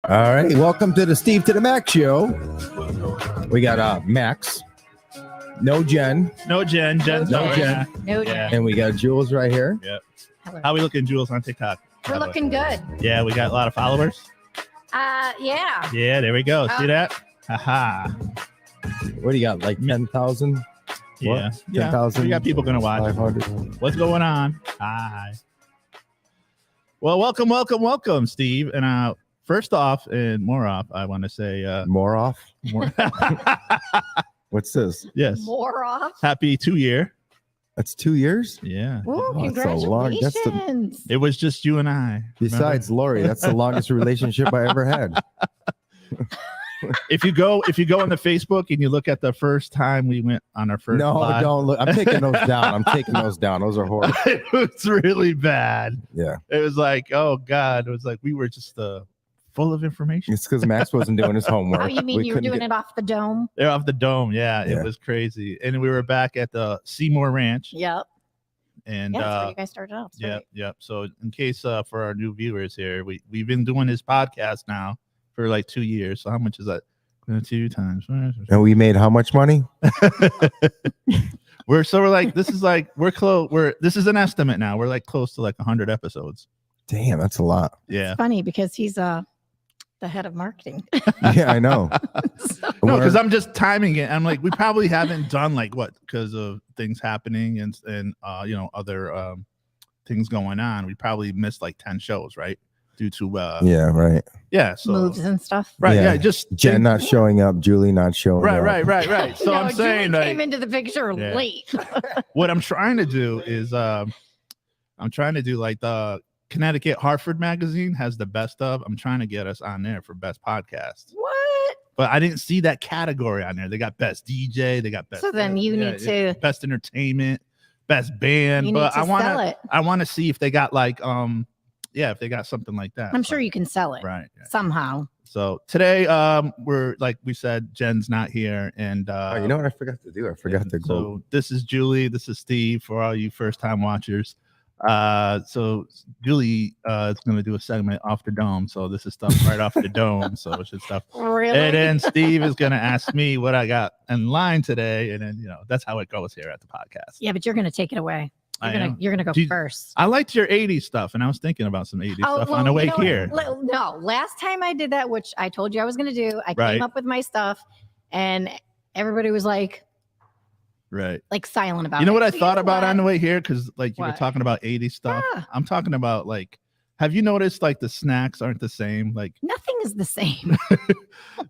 All right, welcome to the Steve to the Max show. We got Max, no Jen, Jen's no Jen, and we got Jules right here. Yep. Hello. How we looking, Jules, on TikTok? We're looking good. Yeah, we got a lot of followers. Yeah. Yeah, there we go. See that? Haha. What do you got? Like 10,000? Yeah. 10,000. We got people gonna watch. 500. What's going on? Hi. Well, welcome, Steve. And first off, and more off, I want to say More off? more. What's this? Yes. More off. Happy 2 year. That's 2 years? Yeah. Ooh, that's a long- congratulations. It was just you and I. Besides Lori, that's the longest relationship I ever had. If you go on the Facebook and you look at the first time we went on our first No, live, don't look. I'm taking those down. Those are horrible. it was really bad. Yeah. It was like, oh God, it was like we were just full of information. It's because Max wasn't doing his homework. Oh, you mean you were doing it off the dome? They're off the dome. Yeah, Yeah. It was crazy. And we were back at the Seymour Ranch. Yep. And Yeah, that's where you guys started off. Yep. So in case for our new viewers here, we've been doing this podcast now for like 2 years. So how much is that? 2 times. And we made how much money? We're close. This is an estimate now. We're like close to like 100 episodes. Damn, that's a lot. Yeah. It's funny because he's the head of marketing. Yeah, I know. No, because I'm just timing it. I'm like, we probably haven't done like what because of things happening and other things going on. We probably missed like 10 shows, right? Due to yeah, right. Yeah, so moves and stuff. right, Yeah. yeah, just Jen not showing up, Julie not showing up. right. So No, I'm saying Julie like came into the picture Yeah. late. what I'm trying to do is I'm trying to do like the Connecticut Hartford magazine has the best of. I'm trying to get us on there for best podcast. What? But I didn't see that category on there. They got best DJ, they got best. So then you need to best entertainment, best band. you But need to sell it. I want to see if they got like if they got something like that. I'm sure you can sell it Right. Yeah. somehow. So today we're like we said, Jen's not here, and Oh, you know what I forgot to do? I forgot to go. So this is Julie, this is Steve for all you first time watchers. So Julie is going to do a segment off the dome. So this is stuff right off the dome. So it's just stuff. Really? And then Steve is going to ask me what I got in line today, and then that's how it goes here at the podcast. Yeah, but you're gonna take it away. You're gonna go first. I liked your 80s stuff, and I was thinking about some 80s stuff on the way here. No, last time I did that, which I told you I was going to do, I Right. came up with my stuff, and everybody was like silent about it. You know what I So thought know about what? on the way here? Because like you were What? talking about 80s stuff. Yeah. I'm talking about like, have you noticed like the snacks aren't the same? Like, Nothing is the same.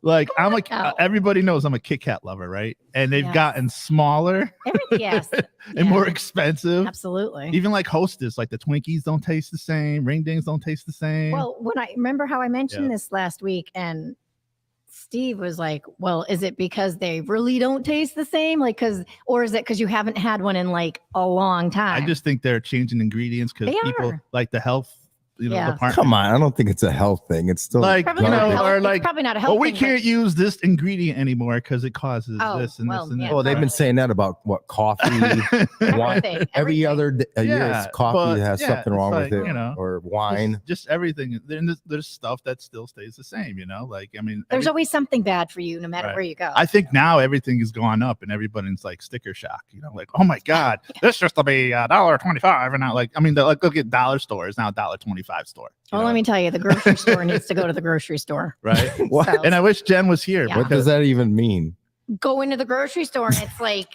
like I'm like No. everybody knows I'm a Kit Kat lover, right? And they've Yes. gotten smaller Yes, and more yeah, expensive. absolutely. Even like Hostess, like the Twinkies don't taste the same, ring dings don't taste the same. Well, when I remember how I mentioned Yeah. this last week, and Steve was like, "Well, is it because they really don't taste the same? Like, or is it because you haven't had one in like a long time?" I just think they're changing ingredients because They people are. like the health, Yeah. department. Come on, I don't think it's a health thing. It's still Like, Probably you not a know, health- or it's like, probably not a health well, we thing, can't use this ingredient anymore because it causes Oh, this and well, this and yeah. that. well, they've been saying that about what coffee, wine. Everything, Every everything. other year, Yeah, it's coffee but, has yeah, something it's wrong like, with it, or wine. just everything. Then there's stuff that still stays the same, like, I mean, There's always something bad for you, no matter Right. where you go. I think now everything has gone up and everybody's like sticker shock, like, oh my God, this used to be $1.25. And now like, I mean, like look at dollar stores now, $1.25 store. Well, let me tell you, the grocery store needs to go to the grocery store. Right. What? So, And I wish Jen was here. Yeah. What does that even mean? go into the grocery store and it's like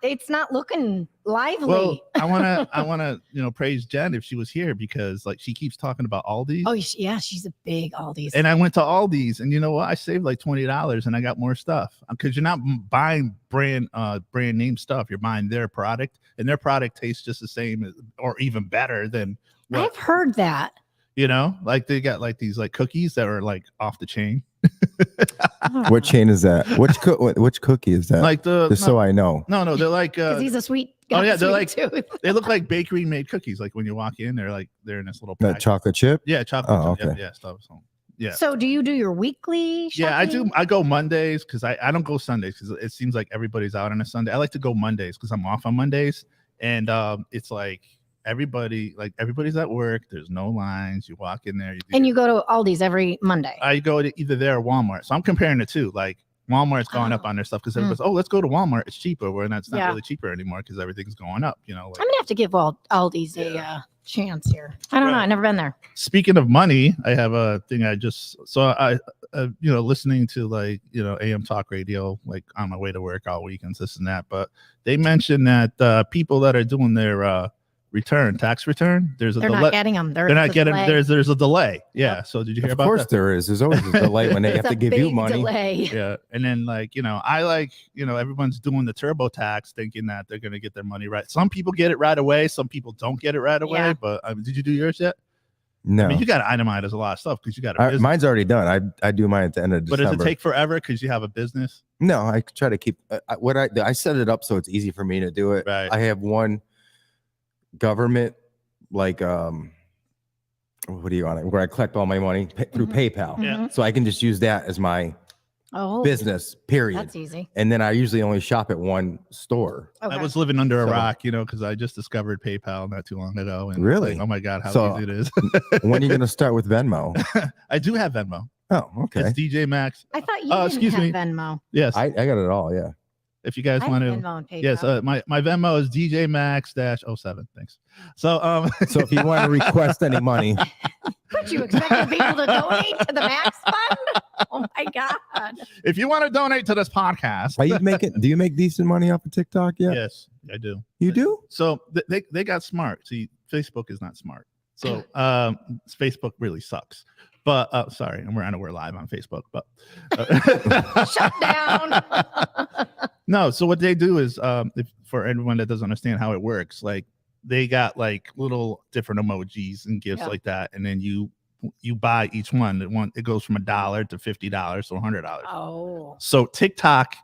it's not looking lively. Well, I want to, praise Jen if she was here because like she keeps talking about Aldi's. Oh yeah, she's a big Aldi's. And I went to Aldi's, and you know what? I saved like $20, and I got more stuff because you're not buying brand name stuff. You're buying their product, and their product tastes just the same or even better than what, I've heard that. like they got like these like cookies that are like off the chain. What chain is that? Which cookie is that? Like Just so I know. No, they're like Because he's a sweet. oh yeah, they're sweet like tooth. they look like bakery made cookies. Like when you walk in, they're in this little That pack. chocolate chip? Yeah, chocolate. Oh, chip, okay. Yeah, stuff. So, yeah. So do you do your weekly shopping? Yeah, I do. I go Mondays because I don't go Sundays because it seems like everybody's out on a Sunday. I like to go Mondays because I'm off on Mondays, and it's like everybody's at work. There's no lines. You walk in there. And you go to Aldi's every Monday. I go to either there or Walmart. So I'm comparing the two. Like Walmart's going up on their stuff because everybody's, let's go to Walmart. It's cheaper. Where that's not really cheaper anymore because everything's going up. You know, like, I'm gonna have to give Aldi's a chance here. I don't know. I've never been there. Speaking of money, I have a thing I just saw. Listening to AM talk radio, like on my way to work all weekends, this and that. But they mentioned that people that are doing their tax return, they're not getting them. They're not getting. There's a delay. Yeah. So did you hear about that? Of course there is. There's always a delay when they have to give you money. Delay. Yeah. And then everyone's doing the TurboTax thinking that they're going to get their money right. Some people get it right away. Some people don't get it right away. Yeah. But did you do yours yet? No. I mean, you got to itemize a lot of stuff because you got a business. Mine's already done. I do mine at the end of December. But does it take forever because you have a business? No, I try to keep I set it up so it's easy for me to do it. Right. I have one government what do you want it? Where I collect all my money through PayPal. Yeah. So I can just use that as my business, period. That's easy. And then I usually only shop at one store. Okay. I was living under a rock, because I just discovered PayPal not too long ago. And really? oh my God, how easy it is. When are you going to start with Venmo? I do have Venmo. Oh, okay. It's DJ Maxx. I thought you didn't have Venmo. Yes. I got it all, yeah. If you guys want to. Venmo and PayPal. Yes, my Venmo is DJ Max -07. Thanks. So so if you want to request any money. What, you expecting people to donate to the Max Fund? Oh my God. If you want to donate to this podcast. Do you make decent money off of TikTok yet? Yes, I do. You do? So they got smart. See, Facebook is not smart. So Facebook really sucks. But sorry, and we're live on Facebook, but shut down. No, so what they do is for everyone that doesn't understand how it works, like they got like little different emojis and gifts like that, and then you buy each one. It goes from $1 to $50 to $100. Oh. So TikTok,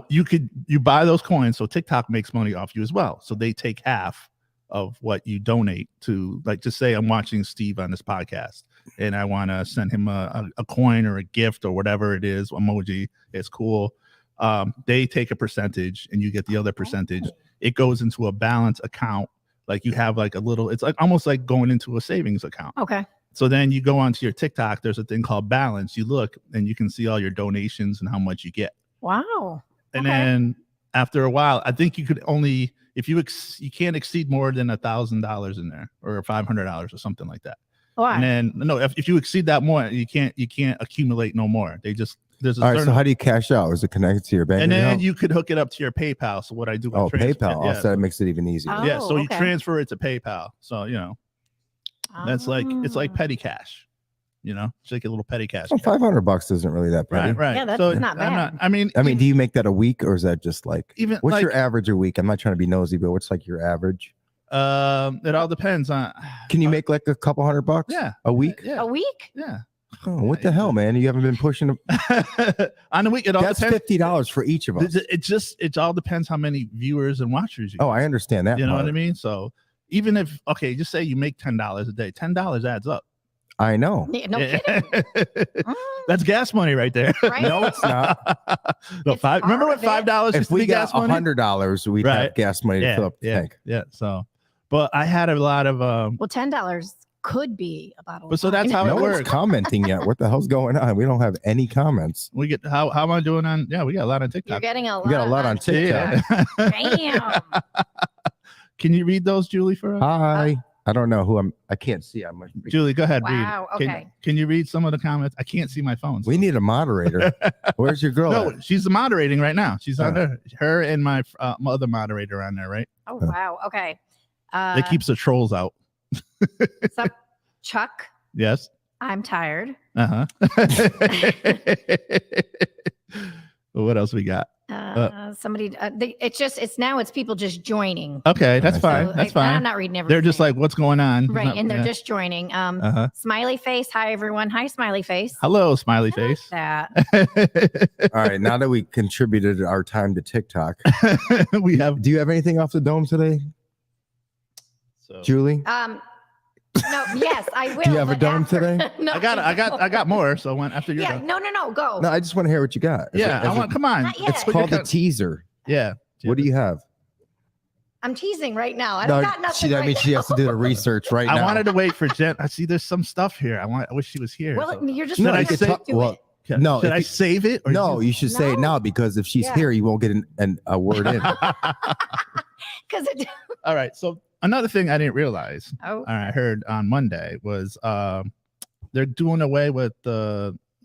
you buy those coins, so TikTok makes money off you as well. So they take half of what you donate to, like, just say I'm watching Steve on this podcast and I want to send him a coin or a gift or whatever it is, emoji. It's cool. They take a percentage and you get the other percentage. It goes into a balance account. Like you have like a little, it's like almost like going into a savings account. Okay. So then you go onto your TikTok, there's a thing called balance. You look and you can see all your donations and how much you get. Wow. And then after a while, I think you could only, if you can't exceed more than $1,000 in there or $500 or something like that. Why? And then no, if you exceed that more, you can't accumulate no more. There's a all right. So how do you cash out? Is it connected to your bank? And then account? you could hook it up to your PayPal. So what I do? PayPal. Yeah. Also, that makes it even easier. Yeah. So you transfer it to PayPal. So that's like it's like petty cash. It's like a little petty cash. Well, $500 isn't really that petty. Right. Yeah, that's so not bad. I mean, do you make that a week or is that just like even what's your average a week? I'm not trying to be nosy, but what's like your average? It all depends on. Can you make like a couple $100? Yeah. A week? Yeah. A week? Yeah. Oh, what the hell, man? You haven't been pushing on the week. It all That's depends. $50 for each of us. It all depends how many viewers and watchers you. Oh, I understand that. You know what I mean? So even if just say you make $10 a day, $10 adds up. I know. Yeah, no kidding. That's gas money right there. Right? No, it's not. No, remember what $5 if we got $100, we'd have gas money to fill up the tank. Yeah. So, but I had a lot of well, $10 could be a bottle. But so that's how no it works. one's commenting yet. What the hell's going on? We don't have any comments. We get how am I doing on? Yeah, we got a lot on TikTok. You're getting a lot. We got a lot on TikTok. Damn. Can you read those, Julie, for us? Hi. I don't know who I can't see. Julie, go ahead. Wow. Read. Okay. Can you read some of the comments? I can't see my phone. So. We need a moderator. Where's your girl? No, she's moderating right now. She's on there. Her and my other moderator on there, right? Oh wow. Okay. That keeps the trolls out. Sup, Chuck? Yes. I'm tired. What else we got? Somebody. It's people just joining. Okay, that's fine. That's fine. I'm not reading everything. They're just like, what's going on? Right, and they're just joining. Smiley face. Hi everyone. Hi smiley face. Hello, smiley face. That. All right, now that we contributed our time to TikTok, we have. Do you have anything off the dome today, Julie? No, yes, I will. Do you have a dome today? No, I got more. So I went after you. Yeah, no, go. No, I just want to hear what you got. Come on. It's called a teaser. Yeah. What do you have? I'm teasing right now. I don't got nothing. She has to do the research right now. I wanted to wait for Jen. I see there's some stuff here. I wish she was here. Well, so. you're just No, gonna you have could to talk- do well, it. No, should if I you- save it? Or No, you should say it No. now because if she's Yeah. here, you won't get a word in. Because it. All right. So another thing I didn't realize, Oh, I heard on Monday was they're doing away with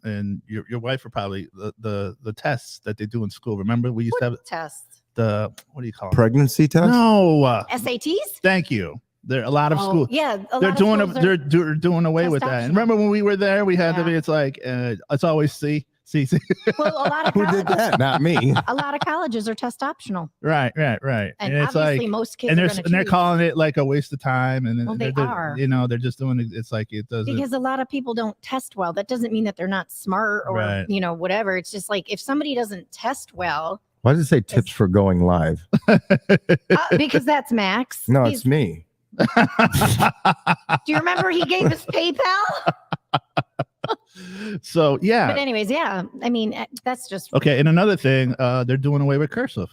and your wife are probably the tests that they do in school. Remember we used to have what test? what do you call it? Pregnancy test? No. SATs? Thank you. There are a lot of schools. Yeah, They're doing away with that. test And remember when we were there, we had to Yeah. be. It's like it's always C. Well, a lot of Who did colleges, that? Not me. a lot of colleges are test optional, Right. and, it's obviously like most kids and are they're going to calling it like a waste of time. And Well, they're, they are. they're just doing it. It's like it doesn't. because a lot of people don't test well. That doesn't mean that they're not smart or Right. Whatever. It's just like if somebody doesn't test well, Why does it say tips for going live? because that's Max. No, He's- it's me. Do you remember he gave us PayPal? So yeah. But anyways, yeah. I mean, that's just Okay, and another thing, they're doing away with cursive.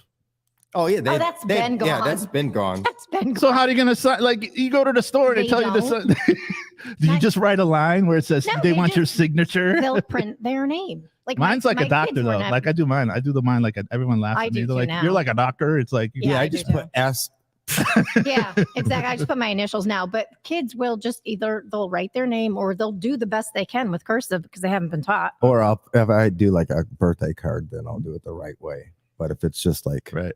Oh yeah, that's been Yeah, gone. that's been gone. that's been. So how are you gonna sign? Like you go to the store and they They tell you to don't. sign. Do you just write a line where it says No, they they want your just- signature? They'll print their name. Like Mine's like my a doctor kids though. weren't Like I do mine. I do the mine like everyone laughs I at me. do They're too like, now. "You're like a doctor." It's like, Yeah, I I just do put S. yeah, exactly. I just put my initials now, but kids will just either they'll write their name or they'll do the best they can with cursive because they haven't been taught. Or if I do like a birthday card, then I'll do it the right way. But if it's just like right.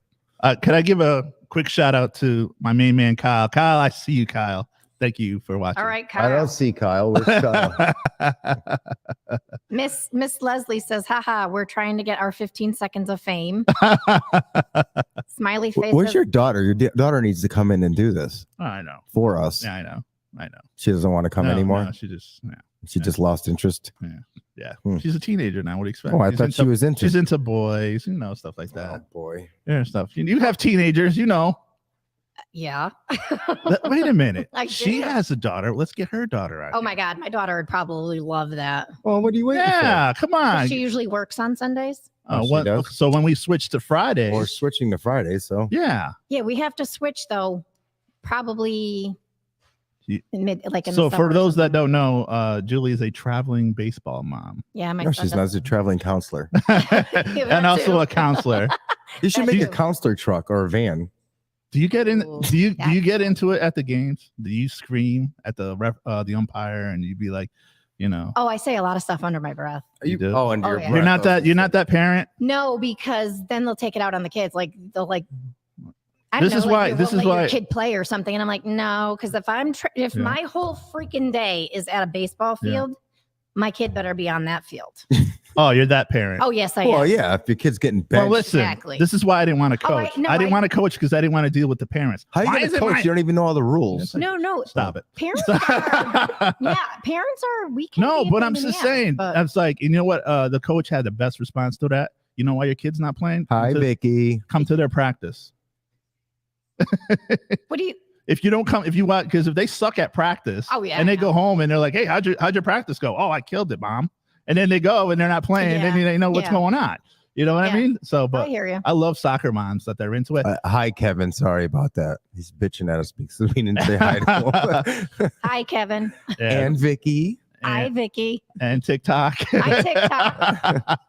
Can I give a quick shout out to my main man Kyle? Kyle, I see you, Kyle. Thank you for watching. All right, I Kyle. don't see Kyle. Where's Kyle? Miss Leslie says, haha, we're trying to get our 15 seconds of fame. Smiley face. Where's says, your daughter? Your daughter needs to come in and do this I know. for us. Yeah, I know. She doesn't want to come No, anymore. no, she just She just lost interest. yeah. Hmm. She's a teenager now. What do you expect? Oh, I She's thought into, she was into. She's into boys, stuff like that. Oh boy. Yeah, stuff. You have teenagers, yeah. Wait a minute. I She do. has a daughter. Let's get her daughter out. Oh my God, my daughter would probably love that. Well, what are you waiting Yeah, come on. She usually works on Sundays. Oh, she What? does? So when we switch to Friday, for? Or switching to Friday? So yeah. Yeah, we have to switch though. Probably You- in mid, like in So the summer for or those that something. don't know, Julie is a traveling baseball mom Yeah, my no, son she's does. not. She's a traveling counselor. and also too. a counselor. You should That's make a true. counselor truck or a van. Do you get in? Ooh, Do you that's- get into it at the games? Do you scream at the the umpire and you be like, Oh, I say a lot of stuff under my breath. You do? Oh, and Oh, your yeah. you're breath. not that parent. No, because then they'll take it out on the kids. Like they'll like. I don't This know, is like, why- you this won't is let your why- kid play or something, and I'm like, no, because if Yeah. my whole freaking day is at a baseball Yeah. field, my kid better be on that field. Oh, you're that parent. Oh yes, I Well, am. yeah. If your kid's getting Well, benched, listen. Exactly. This is why I didn't want to Oh, coach. no, I didn't I- want to coach because I didn't want to deal with the parents. how are you Why going is to it coach? my- You don't even know all the rules. No, Stop it. parents are. Yeah, parents are. We can't. No, be a but pain I'm in the just ass, saying. but- That's like, you know what? The coach had the best response to that. You know why your kid's not playing? Hi, Vicky. Come to their practice. what do you? If you don't come, if you want, because if they suck at practice, Oh, yeah, and I they go know. home and they're like, "Hey, how'd your practice go?" "Oh, I killed it, mom." And then they go and they're not playing, Yeah, and they know what's yeah. going on. You know what I Yeah. mean? So, I but hear you. I love soccer moms that they're into it. Hi, Kevin. Sorry about that. He's bitching at us because we didn't say hi to him. Hi, Kevin. And Vicky. Hi, and, Vicky. and TikTok. Hi, TikTok.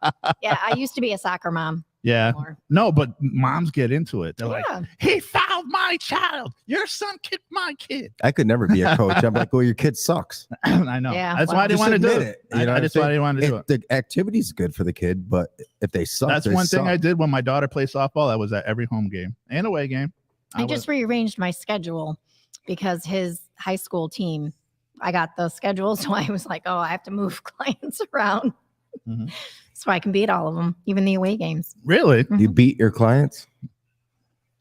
Yeah, I used to be a soccer mom. Yeah. More. No, but moms get into it. They're like, Yeah. "He fouled my child. Your son kicked my kid." I could never be a coach. I'm like, well, your kid sucks. I know. Yeah, That's well, why I didn't Just want to do admit it. it, you know what I'm That's why I saying? didn't want to do it. The activity's good for the kid, but if they suck, That's they one thing suck. I did when my daughter played softball. I was at every home game and away game. I just rearranged my schedule because his high school team, I got the schedule. So I was like, oh, I have to move clients around Mhm. so I can beat all of them, even the away games. Really? You beat your clients?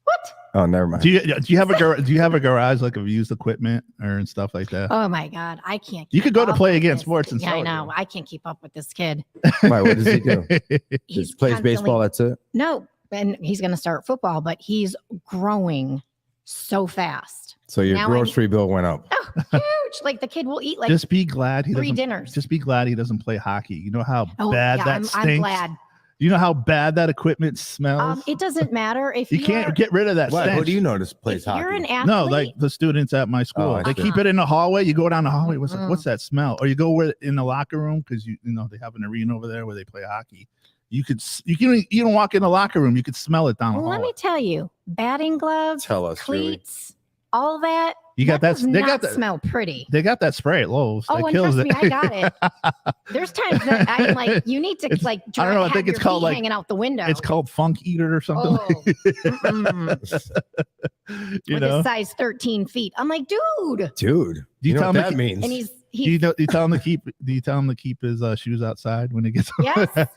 What? Oh, never mind. Do you have a garage like of used equipment or and stuff like that? Oh my God. I can't. You could go to keep play up with against this sports kid. and Yeah, I sell it. know. I can't keep up with this kid. Why, what does he do? He's Just plays constantly- baseball. That's it. No, and he's going to start football, but he's growing so fast. So your Now grocery bill went up. Oh, huge. Like the kid will eat like Just be glad he 3 doesn't. dinners. Just be glad he doesn't play hockey. You know how Oh, bad yeah, that I'm stinks. glad. You know how bad that equipment smells? It doesn't matter if you can't get rid of that What? stench. Who do you know this plays if you're hockey? an athlete. No, like the students at my school. I They see. keep it in the hallway. You go down the hallway. What's that smell? Or you go in the locker room because you know they have an arena over there where they play hockey. You can walk in the locker room. You could smell it down the Well, hallway. let me tell you, batting gloves, Tell us, Julie. cleats, all that. You got that? Does They not got that. smell pretty. They got that spray at Lowe's. Oh, that and kills trust it. me, I got it. There's times that I'm like, you need to like I don't know. I have think your it's called feet like hanging out the window. It's called Funk Eater or something. Oh, You with know. his size 13 feet. I'm like, dude. Dude, Do you know tell what him that to means? And he's You tell him to keep. Do you tell him to keep his shoes outside when he gets home?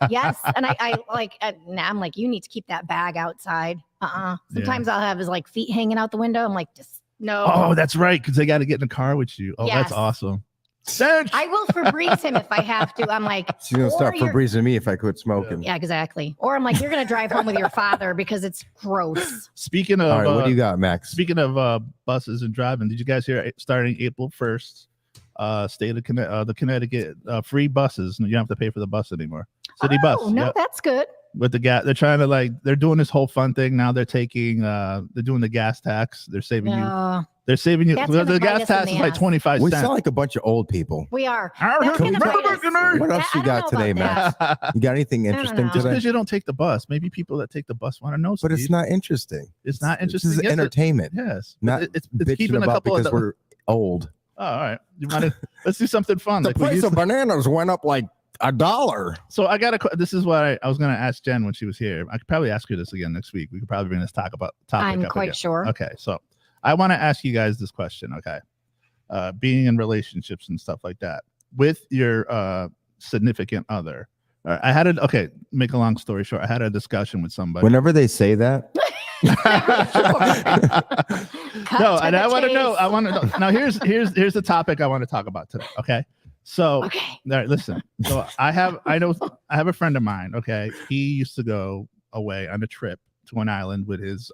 yes. And I like, I'm like, you need to keep that bag outside. Sometimes I'll have his like feet hanging out the window. I'm like, just no. Oh, that's right, because they got to get in the car with you. Oh, that's Yes. awesome. I will Febreze him if I have to. I'm like, She's gonna start or you're- Febrezing me if I quit smoking. yeah, exactly. Or I'm like, you're gonna drive home with your father because it's gross. Speaking of, All right, what do you got, Max? Speaking of buses and driving, did you guys hear starting April 1st, state of the Connecticut free buses? You don't have to pay for the bus anymore. City bus. Oh no, Yep. that's good. With the gas, they're trying to they're doing this whole fun thing now. They're taking they're doing the gas tax. They're saving you. They're saving you. That's The gonna bite gas us in tax the is like ass. 25 We cents. sound like a bunch of old people. We are. Our That's gonna bite us. What else I you don't got know today, about Max? You got anything I don't interesting know. Just today? because you don't take the bus, maybe people that take the bus want to know. But it's Steve. not interesting. It's not interesting. This is Yes, entertainment. Yes, Not it's bitching keeping a about couple of because the. we're old. Oh, all right, you want to? Let's do something fun. The like we price used of to- bananas went up like $1. So I got a. This is what I was going to ask Jen when she was here. I could probably ask her this again next week. We could probably bring this topic I'm up quite again. sure. Okay, so I want to ask you guys this question. Okay, being in relationships and stuff like that with your significant other. I had a make a long story short. I had a discussion with somebody. Whenever they say that, No, and I want to know. I want to know. Now here's the topic I want to talk about today. Okay, so Okay. all right, listen. So I have a friend of mine. Okay, he used to go away on a trip to an island with his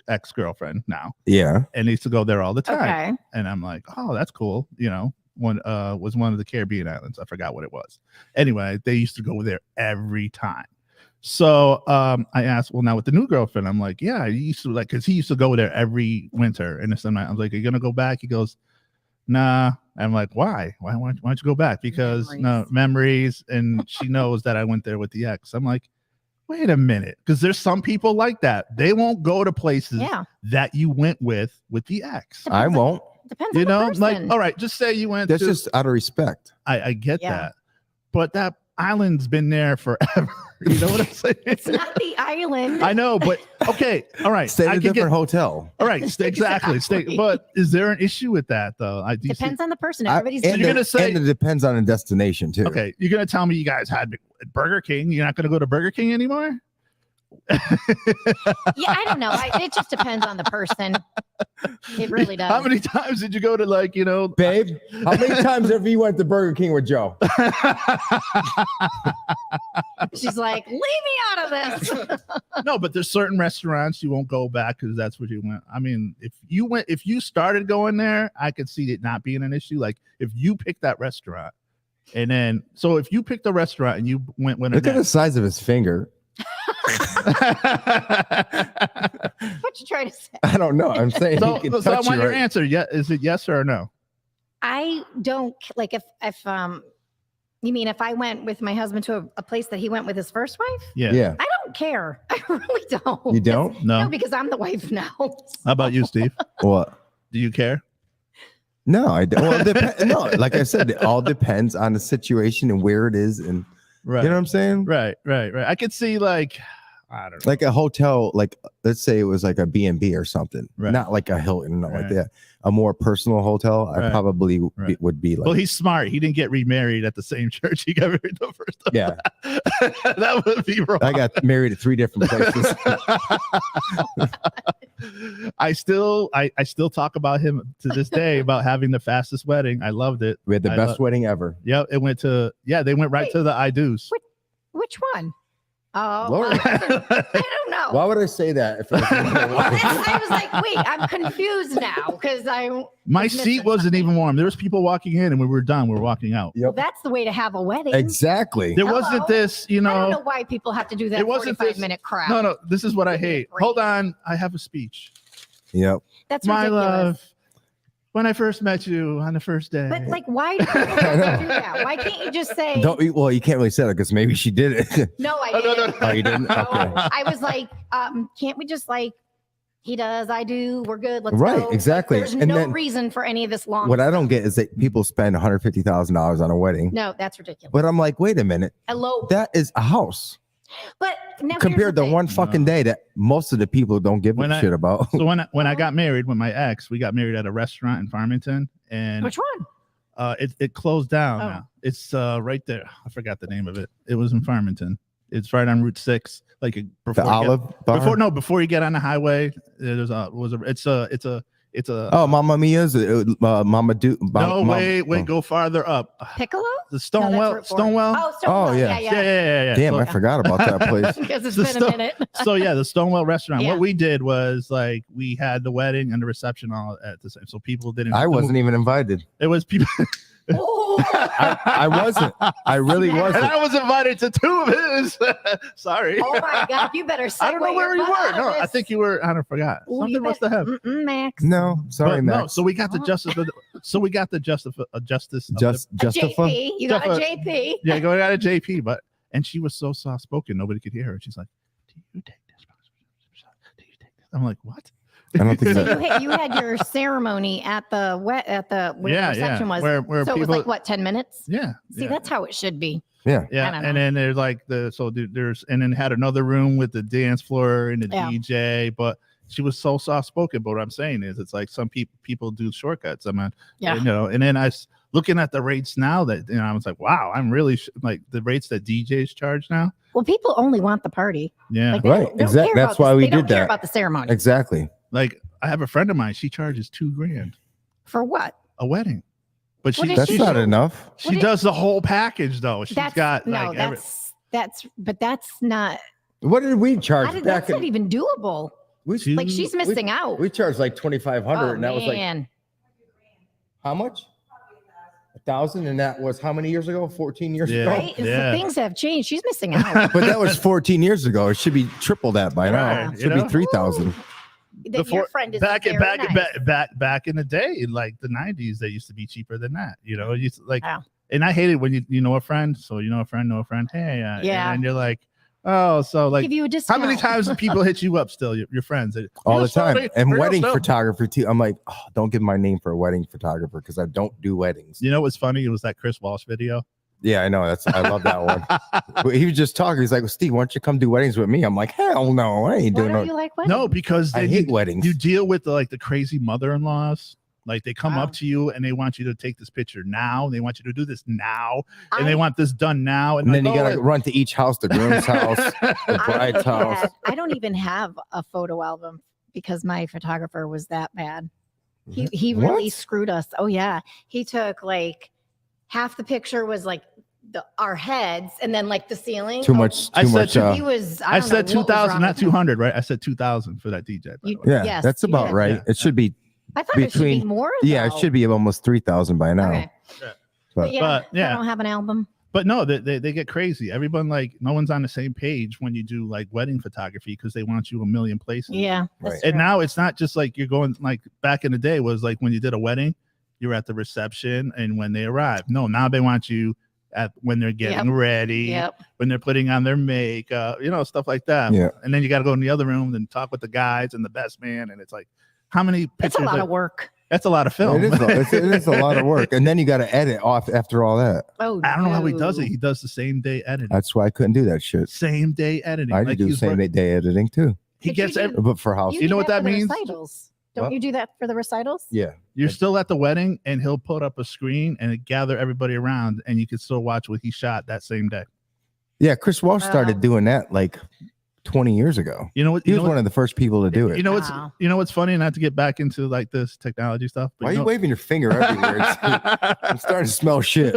ex-girlfriend now, yeah, and he used to go there all the time. Okay. And I'm like, oh, that's cool. You know, one was one of the Caribbean islands. I forgot what it was. Anyway, they used to go there every time. So I asked, well, now with the new girlfriend, I'm like, yeah, he used to because he used to go there every winter. And I was like, are you gonna go back? He goes, nah. I'm like, why? Why don't you go back? Because memories. And she knows that I went there with the ex. I'm like, wait a minute, because there's some people like that. They won't go to places that you went with the ex. I won't. Depends You on know, the like, person. all right, just say you went That's to just out of respect. I get Yeah. that, but that island's been there forever. You know what I'm saying? It's not the island. I know, but okay, all right. Stay in I a can different hotel. all right, exactly. Exactly. But is there an issue with that though? Depends on the person. I- Everybody's and, you're it- gonna say- and it depends on the destination too. Okay, you're gonna tell me you guys had Burger King. You're not gonna go to Burger King anymore? Yeah, I don't know. It just depends on the person. It really does. How many times did you go to Babe, how many times have you went to Burger King with Joe? She's like, leave me out of this. No, but there's certain restaurants you won't go back because that's what you went. I mean, if you started going there, I could see it not being an issue. Like if you picked that restaurant, and then if you picked a restaurant and you went with Look at the size of his finger. What you trying to say? I don't know. I'm saying so, he can so I touch want you your right. answer. Yeah, is it yes or no? I don't like if you mean if I went with my husband to a place that he went with his first wife? Yeah. Yeah. I don't care. I really don't. You don't? No. No, because I'm the wife now. How about you, Steve? What? Do you care? No, I don't. Well, no, like I said, it all depends on the situation and where it is, and Right. you know what I'm saying. Right. I could see I don't know. Like a hotel, like let's say it was like a B&B or something, Right. not like a Hilton, not like Right. that. A more personal hotel, I Right. probably Right. would be like. Well, he's smart. He didn't get remarried at the same church he got married the first time. Yeah, That would be wrong. I got married at 3 different places. I still talk about him to this day about having the fastest wedding. I loved it. We had the I best wedding ever. Yep, they went right Wait. to the I do's. Which one? Oh, Lord. I don't know. Why would I say that? If I was like, wait, I'm confused now because My was missing seat wasn't something. even warm. There was people walking in, and when we were done, we were walking out. Well, that's the way to have a wedding. Exactly. There Hello? wasn't this, you I don't know know. why people have to do that It wasn't 45-minute crap. No, this is what I Give me a hate. break. Hold on, I have a speech. Yep. That's My ridiculous. love, when I first met you on the first day. But like, why do people have to do that? Why can't you just say Well, you can't really say that because maybe she did it. no? I Oh, no, didn't. no, Oh, you didn't? No, Okay. I was like, can't we just like he does, I do, we're good. Let's Right, go. exactly. There's And no then reason for any of this long. What I don't get is that people spend $150,000 on a wedding. No, that's ridiculous. But I'm like, wait a minute. Hello. That is a house But now here's compared the to thing. one fucking day that most of the people don't give When a I- shit about. So when I got married with my ex, we got married at a restaurant in Farmington, and Which one? it closed down Oh. now. It's right there. I forgot the name of it. It was in Farmington. It's right on Route 6, like before The you get- Olive Bar? before you get on the highway. It's a Mamma Mia's, Mama Do. go farther up. Piccolo? The No, that's Stonewell. Oh, Stonewell. Oh, yeah. Yeah. Damn, So, I forgot about that place. Because it's The been a Sto- minute. so yeah, the Stonewell restaurant. Yeah. What we did was like we had the wedding and the reception all at the same. So people didn't. I wasn't even invited. It was people. Oh, I wasn't. I really And And wasn't. I was invited to 2 of his. Sorry. oh my God! You better. I don't know segue where your you butt were. out of No, I this. think you were. I don't forgot. Ooh, Something you must have happened. Max. No, sorry, But Max. no, so we got the What? justice. So we got the justice. Justice. of Just A Justify. JP. You got a Just JP. yeah, going out of JP, but and she was so soft spoken, nobody could hear her. She's like, "Do you take this? Do you take this?" I'm like, "What?" I don't think So that. you had your ceremony at the where the reception was. Where so it was people, like what 10 minutes? yeah, See, yeah. that's how it should be. Yeah. Yeah, I don't and know. then there's like there's and then had another room with the dance floor and the Yeah. DJ, but she was so soft spoken. But what I'm saying is, it's like some people do shortcuts. I mean, Yeah. you know. And then looking at the rates now that I was like, wow, I'm really like the rates that DJs charge now. Well, people only want the party. Yeah, Like, they Right, don't exact- care that's about why the- we they don't did care that. about the ceremony. Exactly. like I have a friend of mine. She charges $2,000 For what? a wedding, but What she is That's she not do? enough. she What does the whole package though. She's That's got no. like every, But that's not. What did we charge That's back not in? even doable. We, Like she's missing out. we charged like 2,500, Oh and that was like man. how much? 1,000, and that was how many years ago? 14 years Yeah. ago. Right? It's Yeah. the things have changed. She's missing out. But that was 14 years ago. It should be triple that by now. Right, It you should know? be 3,000. That your friend is back very back, nice. back in the day, in like the 90s, they used to be cheaper than that. You know, it used to, like, Wow. and I hate it when you know a friend, so you know a friend, hey, Yeah. and you're like, oh, so like, Give you a how discount. many times do people hit you up still, your friends? All Real the time. story, And real wedding stuff. photography too. I'm like, oh, don't give my name for a wedding photographer because I don't do weddings. You know what's funny? It was that Chris Walsh video. Yeah, I know. I love that one. But he was just talking. He's like, well, Steve, why don't you come do weddings with me? I'm like, hell no, I ain't Why doing don't no. you like weddings? No, because I then hate you, weddings. you deal with the crazy mother-in-laws. Like they come Wow. up to you and they want you to take this picture now. They want you to do this now, and I- they want this done now. and then you like, gotta run to each house, the groom's house, the I bride's house. I don't even have a photo album because my photographer was that bad. He really What? screwed us. Oh yeah, he took like half the picture was like our heads, and then like the ceiling. Too Oh, much. I Too said much. too- He was. I don't said know what was 2,000, wrong not with him. 200, right? I said 2,000 for that DJ. By You- the way. yeah, Yes, that's you about did. right. Yeah. It should be. I thought it should be between- more. Yeah, it though. should be almost 3,000 by now. Okay. But- But yeah, But, yeah. I don't have an album. But no, they get crazy. Everyone like no one's on the same page when you do like wedding photography because they want you a million places. Yeah. that's Right. And true. now it's not just like you're going like back in the day was like when you did a wedding, you were at the reception and when they arrived. No, now they want you at when they're getting ready, Yep. when they're putting on their makeup, stuff like that. Yeah. And then you got to go in the other room and talk with the guys and the best man. And it's like, how many That's a pictures? lot of work. That's a lot of film. It is a lot of work, and then you got to edit off after all that. Oh, I don't know how he does it. no. He does the same day editing. That's why I couldn't do that shit. Same day editing. I Like do he's same work- day editing too, He But you gets do- every, but for house. You do know what that for the means? Recitals. Don't What? you do that for the recitals? Yeah, You're still at the wedding, and he'll put up a screen and gather everybody around, and you can still watch what he shot that same day. yeah. Chris Walsh Wow. started doing that like 20 years ago. You know what? He You was know one of the first people to do what, it. you know what's Wow. you know what's funny? Not to get back into like this technology stuff. But Why are you you know, waving your finger everywhere? I'm starting to smell shit.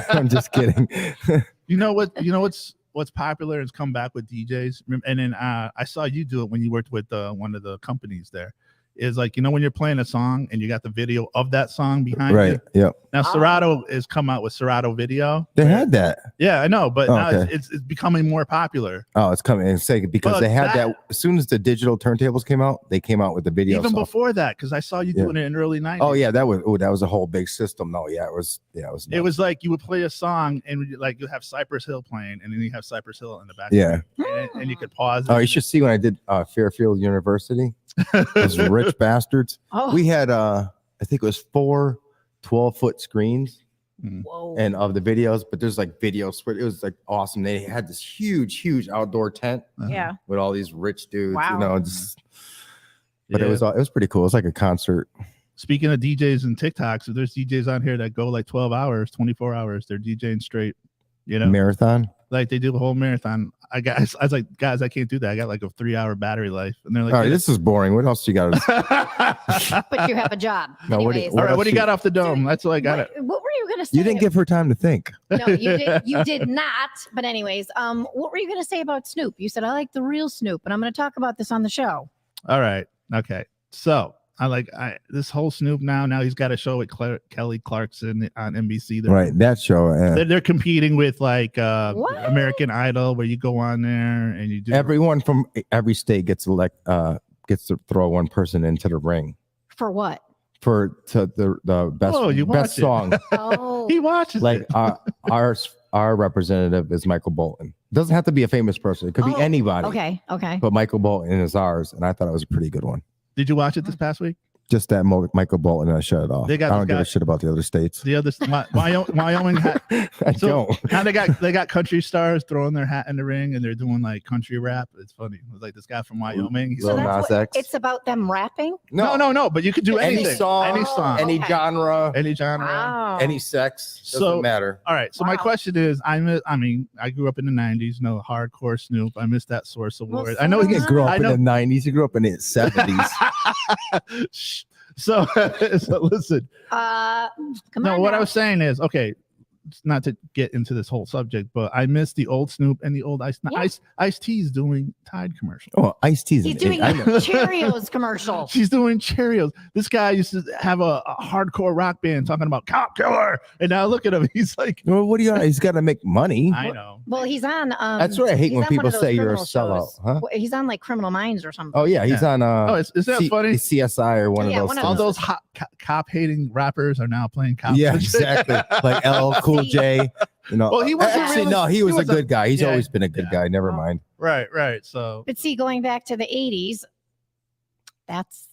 I'm just kidding. You know what? You know what's what's popular is come back with DJs. And then I saw you do it when you worked with one of the companies there. Is like, when you're playing a song and you got the video of that song behind you. Right. Yep. Now Serato has come out with Serato Video. They had that. Yeah, I know, but now okay. it's becoming more popular. Oh, it's coming in second because But they had that as soon as the digital turntables came out, they came out with the video. Even song. before that, because I saw you doing it in the early 90s. Oh yeah, that was a whole big system. No, yeah, it was nuts. It was like you would play a song and like you have Cypress Hill playing, and then you have Cypress Hill in the back. Yeah. And you could pause. Oh, you should see when I did Fairfield University. Those rich bastards. Oh. We had I think it was 4 12-foot screens Whoa. and of the videos, but there's like videos where it was like awesome. They had this huge outdoor tent Yeah. with all these rich dudes, Wow. But it was pretty cool. It was like a concert. Speaking of DJs and TikToks, if there's DJs on here that go like 12 hours, 24 hours, they're DJing straight, Marathon. Like they do a whole marathon. I was like, guys, I can't do that. I got like a 3-hour battery life. And they're like, All right, this is boring. What else you got? But you have a job. No, what do Anyways. all right, what do you else got off the dome? That's all I got. What were you gonna say? You didn't give her time to think. No, you did not. But anyways, what were you gonna say about Snoop? You said I like the real Snoop, and I'm gonna talk about this on the show. All right. Okay. So this whole Snoop now he's got a show with Kelly Clarkson on NBC. Right, that show. They're competing with like What? American Idol, where you go on there and you do. Everyone from every state gets to throw one person into the ring For what? for the best Oh, you watch best it. song. Oh, He watches Like it. our representative is Michael Bolton. Doesn't have to be a famous person. It could be Oh, anybody. okay. But Michael Bolton is ours, and I thought it was a pretty good one. Did you watch it this past week? Just that Michael Bolton, and I shut it off. They I got don't this give guy- a shit about the other states. The other Wyoming. I So don't. now they got country stars throwing their hat in the ring and they're doing like country rap. It's funny. It's like this guy from Wyoming. He's So Lil that's Nas what, X. it's about them rapping. no. But you could do Any anything. song, any song, any Okay. genre, any genre. Wow. any sex. Doesn't So- matter. All right. So my Wow. question is, I grew up in the '90s. Hardcore Snoop. I missed that Source Well, Award. so I know You he's didn't grow up I in know. the 90s. You grew up in the 70s. Shh. So listen. Come No, on. what now. I was saying is, okay, not to get into this whole subject, but I miss the old Snoop and the old Yeah. Ice-T's doing Tide commercial. Oh, Ice-T's. He's doing I a know. Cheerios commercial. She's doing Cheerios. This guy used to have a hardcore rock band talking about cop killer, and now look at him. He's like, Well, what do you? He's got to make money. I know. Well, he's on. That's what I hate he's when on one people of those say you're a criminal sellout, shows. huh? He's on like Criminal Minds or something. Oh yeah, he's Yeah. on. Oh, is that funny? CSI or one Yeah, of one those. of All those. things. those cop hating rappers are now playing cops. Yeah, exactly. Like LL Cool J. Well, he wasn't actually really- no. He was a good guy. He's yeah, always been a good yeah. guy. Never mind. Right. So But see, going back to the 80s, that's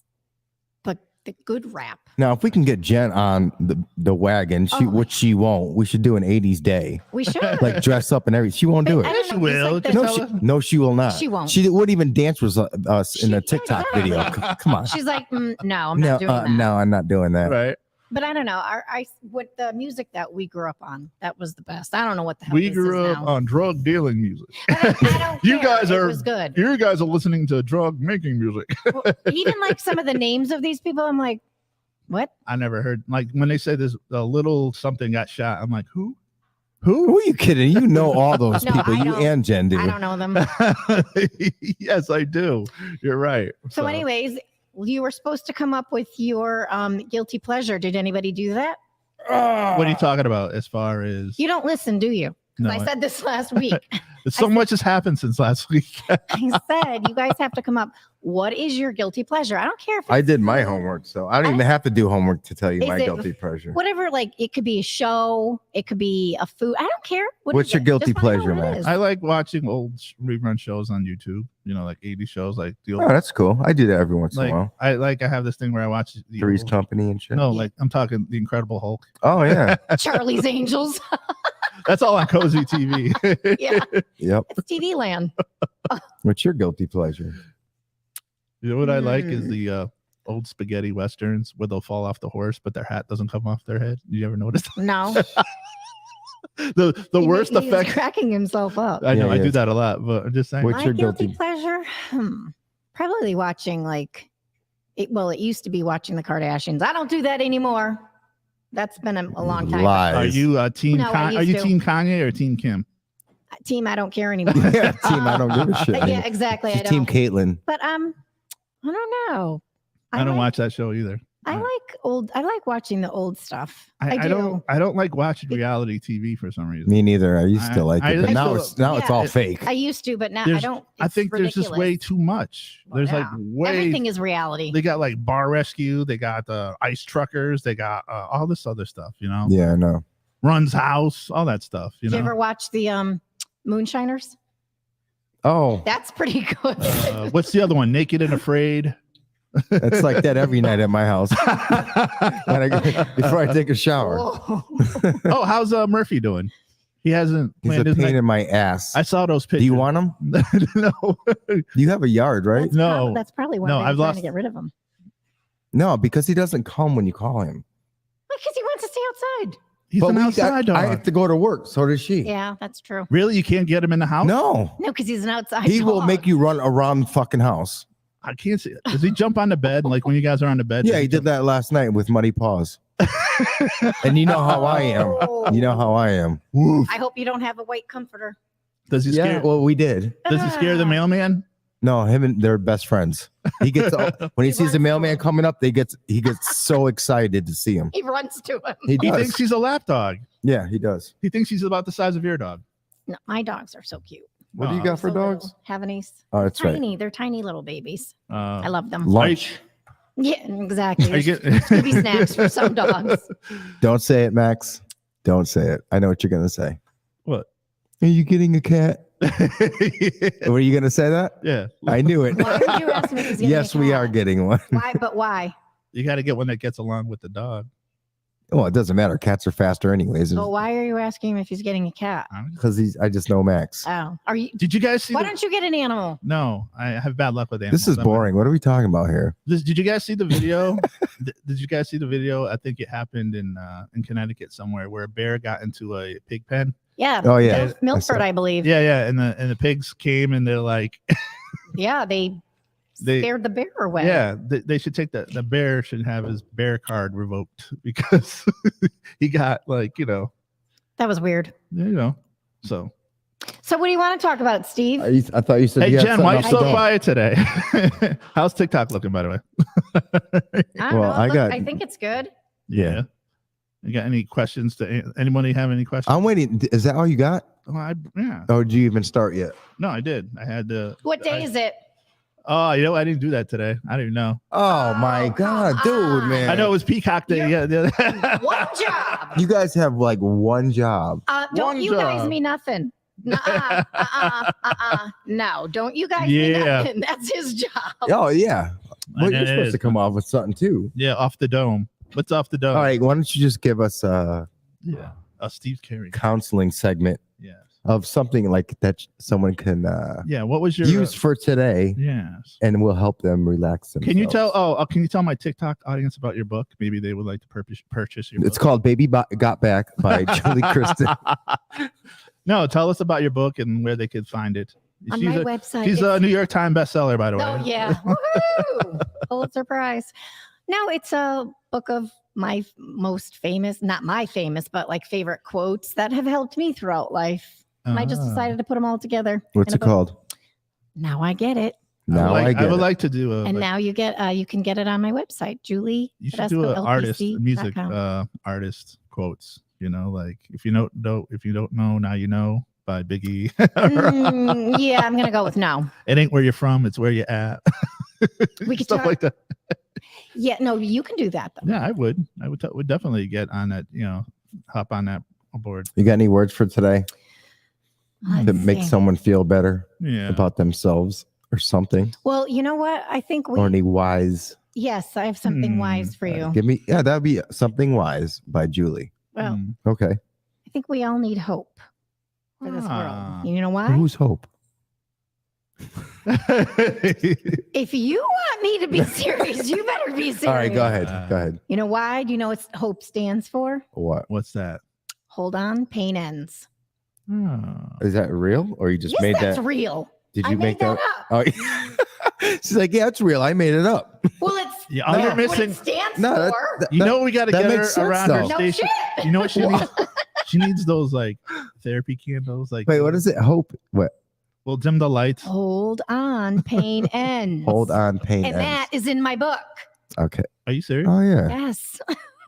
the good rap. Now, if we can get Jen on the wagon, Oh. which she won't, we should do an 80s day. We should. Like dress up and everything. She won't do I it. don't She know, will. it's like Just the- tell her. No, she will not. She won't. She wouldn't even dance with us in She- a TikTok video. Come on. She's like, no, I'm No, not doing that. no, I'm not doing that. right. But I don't know. With the music that we grew up on, that was the best. I don't know what the hell We this grew is up now. on drug dealing music. I don't You care. guys It are- was good. You guys are listening to drug making music. Well, even like some of the names of these people, I'm like, what? I never heard like when they say this a little something got shot. I'm like, who? Who are you kidding? You know all those No, people. I You don't. and Jen do. I don't know them. Yes, I do. You're right. So, anyways, you were supposed to come up with your guilty pleasure. Did anybody do that? what are you talking about as far as You don't listen, do you? 'Cause No, I said this last week. so much has happened since last week. I said you guys have to come up. What is your guilty pleasure? I don't care if it's I did my homework, so I don't even have to do homework to tell you Is my it- guilty pleasure. whatever. Like it could be a show, it could be a food. I don't care. What What's is your it? guilty Just wanna know pleasure, what it Max? is. I like watching old rerun shows on YouTube. Like 80 shows, like the old. Oh, that's cool. I do that every once in a while. I have this thing where I watch the Three's old- Company and shit. No, like I'm talking the Incredible Hulk. Oh yeah. Charlie's Angels. That's all on Cozy TV. Yeah, Yep. it's TV land. What's your guilty pleasure? You know what I like is the old spaghetti westerns where they'll fall off the horse, but their hat doesn't come off their head. You ever notice No, the worst he's effect? cracking himself up. I know Yeah, I yeah. do that a lot, but I'm just saying. What's My your guilty guilty- pleasure? Probably watching like it. Well, it used to be watching the Kardashians. I don't do that anymore. That's been a long time. Lies. Are you team? No, I Are used you to. team Kanye or team Kim? Team, I don't care anymore. Yeah, team, I don't give a shit. Yeah, exactly. She's I don't. Team Caitlyn. But I don't know. I don't like- watch that show either. I like watching the old stuff. I I do. don't like watching reality TV for some reason. Me neither. I used to like I it, but now still- it's Yeah. all fake. I used to, but now I There's- don't. I think there's just way ridiculous. too much. There's like Yeah. way. Everything is reality. They got like bar rescue. They got the ice truckers. They got all this other stuff. You know, Yeah, I know. Run's house, all that stuff. You Did know, you ever watch the Moonshiners? Oh, That's pretty good. what's the other one? Naked and Afraid. it's like that every night at my house before I take a shower. Whoa. Oh, how's Murphy doing? He hasn't He's a planned his pain next- in my ass. I saw those pictures. Do you want him? No, You have a yard, right? No. That's probably why No, they're I've trying lost- to get rid of him. No, because he doesn't come when you call him. Because he wants to stay outside. he's But an outside dog. I have to go to work. So does she. Yeah, that's true. Really, you can't get him in the house? No, No, because he's an outside. he will dog. make you run around the fucking house. I can't see it. Does he jump on the bed like when you guys are on the bed? Yeah, he did that last night with Muddy Paws. And you know how I am. You know how I am. Woof. I hope you don't have a white comforter. Does he Yeah, scare? well, we did. Does he scare the mailman? No, him and they're best friends. He gets when he sees the runs mailman to him. coming up, he gets so excited to see him. He runs to him. He He does. thinks he's a lap dog. Yeah, he does. He thinks he's about the size of your dog. No, my dogs are so cute. What do you Oh. got for So little. dogs? Havanese. Oh, that's right. Tiny. They're tiny little babies. I Uh, love them. Lunch. Yeah, exactly. are you There's Scooby snacks for some dogs. Don't say it, Max. Don't say it. I know what you're gonna say. What? Are you getting a cat? Were you gonna say that? Yeah, I knew it. Why would you ask me if he's getting Yes, a we cat? are getting one. Why? But why? you got to get one that gets along with the dog. Well, it doesn't matter. Cats are faster anyways. But why are you asking him if he's getting a cat? Because I just know Max. Oh, are you? Did you guys see? Why the- don't you get an animal? No, I have bad luck with animals. This is boring. What are we talking about here? Did you guys see the video? Did you guys see the video? I think it happened in Connecticut somewhere where a bear got into a pig pen. Yeah. Oh, yeah. Milford, Milford, I believe. Yeah, and the pigs came and they're like, Yeah, they scared the bear away. yeah, they should take the bear should have his bear card revoked because he got like That was weird. so. So, what do you want to talk about, Steve? I thought you said. Hey you had Jen, why are you something so else quiet today? How's TikTok looking, by the way? I don't well, know. I Look, got- I think it's good. Yeah. You got any questions to anybody have any questions? I'm waiting. Is that all you got? Yeah. Oh, did you even start yet? No, I did. I had to. What day is it? Oh, I didn't do that today. I didn't know. Oh my God, come dude, on. man! I know it was Peacock Day. Yeah. One job. You guys have like one job. Don't One you guys job. mean nothing? No, don't you guys mean Yeah. nothing? That's his job. Oh yeah. Well, you're It supposed is. to come off with something too. Yeah, off the dome. What's off the dome? All right, why don't you just give us a Yeah. Steve Carey. counseling segment Yes. of something like that someone can Yeah. What was your use for today, Yes. and will help them relax themselves. Can you tell? Can you tell my TikTok audience about your book? Maybe they would like to purchase your book. It's called Baby Got Back by Julie Kristen. No, tell us about your book and where they could find it. On She's my a, website. she's a New York Times bestseller, by the way. Oh yeah. Woohoo! Pulitzer Prize. No, it's a book of my most famous, not my famous, but like favorite quotes that have helped me throughout life. And I just Ah. decided to put them all together. What's in a it book. called? Now I get it. Now I I get would it. like to do a. And now you can get it on my website, Julie. you should do an artist, music, com. artist quotes. Like if you don't know, now you know by Biggie. Yeah, I'm gonna go with no. It ain't where you're from, it's where you're at. We could Stuff talk- like that. Yeah, no, you can do that though. Yeah, I would. Would definitely get on that. Hop on that board. You got any words for today Let's that make see. someone feel better Yeah. about themselves or something? Well, you know what? I think Or any wise? yes, I have something wise for you. Give me, yeah, that'd be Something Wise by Julie. Well, Mm. Okay. I think we all need hope for this Ah. world. You know why? Who's Hope? If you want me to be serious, you better be serious. All right, go ahead. Go ahead. You know why? Do you know what hope stands for? What? What's that? Hold on, pain ends. Oh. Is that real? Or you just Yes, made that's that? real. Did I you made make that? up. Oh, she's like, yeah, it's real. I made it up. Well, it's Yeah, No. you're that's what missing. it stands No, that- for. that- You know, we got to that get her makes sense, around her though. No station. shit. You know what she needs? She needs those like therapy candles. Like, Wait, what is it? Hope. What? We'll dim the lights. Hold on, pain ends. Hold on, pain And ends. that is in my book. Okay. Are you serious? Oh yeah. Yes.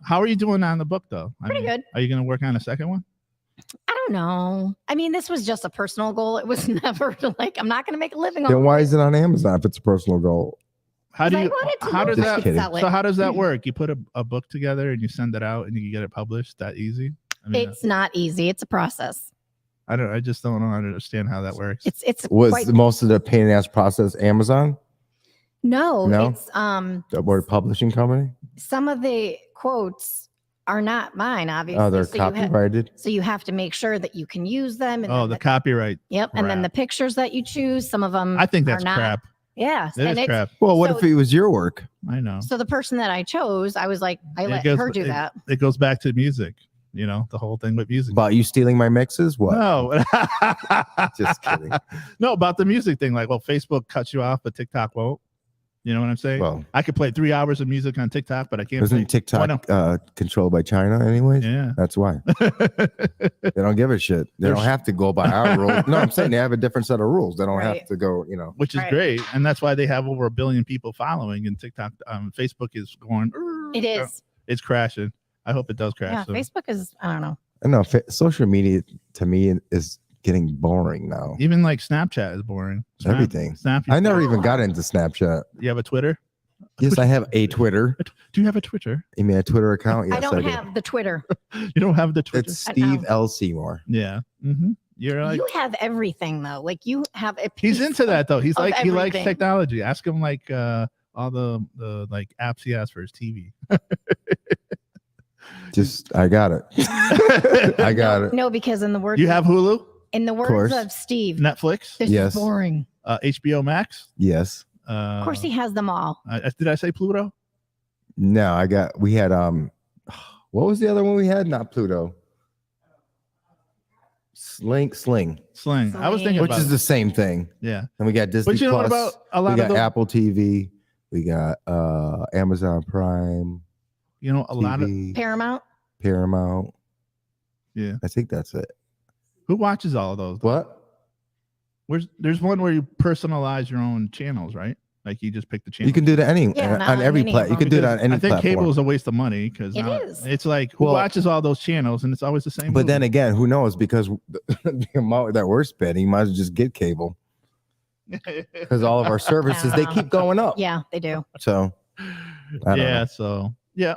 How are you doing on the book though? Pretty good. Are you going to work on a second one? I don't know. I mean, this was just a personal goal. It was never like, I'm not going to make a living on Then it. why is it on Amazon if it's a personal goal? How do I you? wanted to How know does if I Just that? could kidding. sell it. So how does that work? You put a book together and you send it out and you get it published. That easy? I mean, It's not easy. It's a process. I just don't know how to understand how that works. It's Was quite, most of the pain in the ass process Amazon, no, No? it's the word publishing company? some of the quotes are not mine, obviously. Oh, they're so you ha- copyrighted. so you have to make sure that you can use them. And Oh, then the copyright. yep, and then the crap. pictures that you choose, some of them I think that's are not. crap. Yeah, It is and crap. Well, what So- if it was your work? I know. so the person that I chose, I was like, I It let goes- her do it- that. It goes back to music. You know, the whole thing with music. About you stealing my mixes? What? No. Just kidding. No, about the music thing. Like, well, Facebook cuts you off, but TikTok won't. You know what I'm saying? Well, I could play 3 hours of music on TikTok, but I can't. isn't play- TikTok controlled by China anyways? Yeah. That's why. They don't give a shit. They don't There's- have to go by our rules. No, I'm saying they have a different set of rules. They don't Right. have to go, you know. Which is Right. great, and that's why they have over 1 billion people following. And TikTok, Facebook is going. It is. It's crashing. I hope it does Yeah, crash. soon. Facebook is, I don't know. I know social media to me is getting boring now. Even like Snapchat is boring. Everything. Snap. I never Yeah. even got into Snapchat. You have a Twitter? Yes, I have a Twitter. Do you have a Twitter? You mean a Twitter account? Yes, I don't do. have the Twitter. You don't have the Twitter? It's I Steve know. L. Seymour. Yeah. You're like, You have everything though. Like you have a he's piece into of- that though. He's of like, he likes everything. technology. Ask him like all the like apps he has for his TV. Just, I got it. I got it. No, because in the words You have Hulu, in the words course. of Steve, Netflix, this Yes. is boring. HBO Max. Yes. Of course, he has them all. Did I say Pluto? No, we had, what was the other one we had? Not Pluto. Sling, Sling. I was Sling. thinking which about is the same thing. yeah. And we got Disney But you know what Plus. about a We lot got of the, Apple TV. We got Amazon Prime, you know, a lot of TV, Paramount. Paramount. yeah. I think that's it. Who watches all of those? What? There's one where you personalize your own channels, right? Like you just pick the channel. You can do that Yeah, not on every any of platform. You can do that on any I think platform. cable is a waste of money because It is. It's like who Well- watches all those channels and it's always the same. But then movie. again, who knows? Because the amount that we're spending, you might as well just get cable because all of our services they keep going up. Yeah, they do. So I don't yeah. know. So yeah.